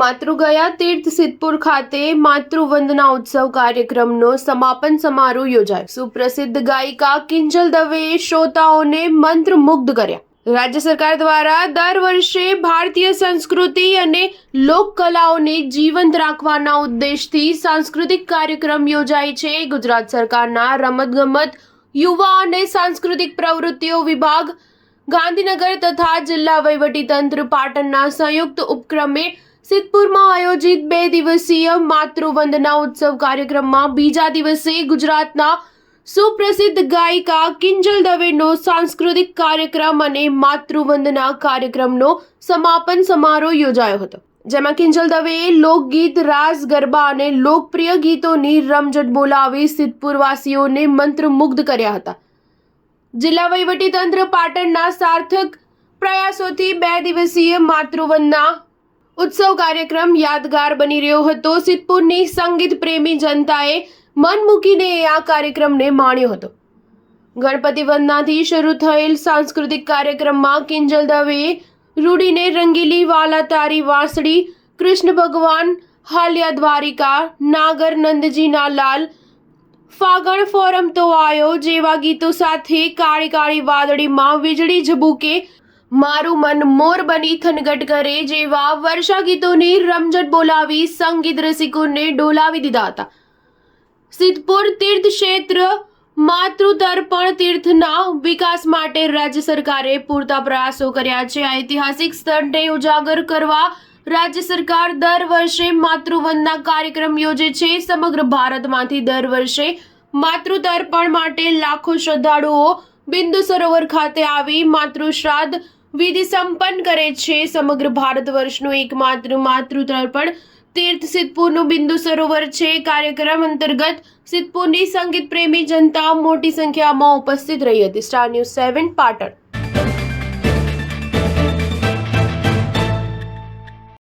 માતૃગયા તીર્થ સિદ્ધપુર ખાતે માતૃવંદના ઉત્સવ કાર્યક્રમનો સમાપન સમારોહ યોજાયો। સુપ્રસિદ્ધ ગાયિકા કિંજલ દવેએ શ્રોતાઓને મંત્રમુગ્ધ કર્યા। રાજ્ય સરકાર દ્વારા દર વર્ષે ભારતીય સંસ્કૃતિ અને લોક કલાઓને જીવંત રાખવાના ઉદ્દેશથી સાંસ્કૃતિક કાર્યક્રમ યોજાય છે। ગુજરાત સરકારના રમતગમત, યુવા અને સાંસ્કૃતિક પ્રવૃત્તિઓ વિભાગ ગાંધીનગર તથા જિલ્લા વહીવટીતંત્ર પાટણના સંયુક્ત ઉપક્રમે સિદ્ધપુરમાં આયોજિત 2 દિવસીય માતૃવંદના ઉત્સવ કાર્યક્રમમાં બીજા દિવસે ગુજરાતના સુપ્રસિદ્ધ ગાયિકા કિંજલ દવેનો સાંસ્કૃતિક કાર્યક્રમ અને માતૃવંદના કાર્યક્રમનો સમાપન સમારોહ યોજાયો હતો, જેમાં કિંજલ દવેએ લોકગીત, રાસ, ગરબા અને લોકપ્રિય ગીતોની રમઝટ બોલાવી સિદ્ધપુરવાસીઓને મંત્રમુગ્ધ કર્યા હતા। જિલ્લા વહીવટીતંત્ર પાટણના સાર્થક પ્રયાસોથી 2 દિવસીય માતૃવંદના ઉત્સવ કાર્યક્રમ યાદગાર બની રહ્યો હતો। સિદ્ધપુરની સંગીત પ્રેમી જનતાએ મન મૂકીને આ કાર્યક્રમને માણ્યો હતો। ગણપતિ વંદનાથી શરૂ થયેલ સાંસ્કૃતિક કાર્યક્રમમાં કિંજલ દવેએ રૂડીને રંગીલી, વાલા તારી વાંસળી, કૃષ્ણ ભગવાન, હાલ્યા દ્વારિકા, નાગર નંદજીના લાલ, ફાગણ ફોરમ તો આયો જેવા ગીતો સાથે કાળી કાળી વાદળીમાં વીજળી ઝબૂકે, મારું મન મોર બની થનગટ કરે જેવા વર્ષા ગીતોની રમઝટ બોલાવી સંગીત રસિકોને ડોલાવી દીધા હતા। સિદ્ધપુર તીર્થ ક્ષેત્ર માતૃતર્પણ તીર્થના વિકાસ માટે રાજ્ય સરકારે પૂરતા પ્રયાસો કર્યા છે। આ ઐતિહાસિક સ્થળને ઉજાગર કરવા રાજ્ય સરકાર દર વર્ષે માતૃવંદના કાર્યક્રમ યોજે છે। સમગ્ર ભારતમાંથી દર વર્ષે માતૃતર્પણ માટે લાખો શ્રદ્ધાળુઓ બિંદુ સરોવર ખાતે આવી માતૃશ્રાદ્ધ વિધિ સંપન્ન કરે છે। સમગ્ર ભારત વર્ષનું એકમાત્ર માતૃતર્પણ તીર્થ સિદ્ધપુરનું બિંદુ સરોવર છે। કાર્યક્રમ અંતર્ગત સિદ્ધપુરની સંગીત પ્રેમી જનતા મોટી સંખ્યામાં ઉપસ્થિત રહી હતી। Star news 7 Patan.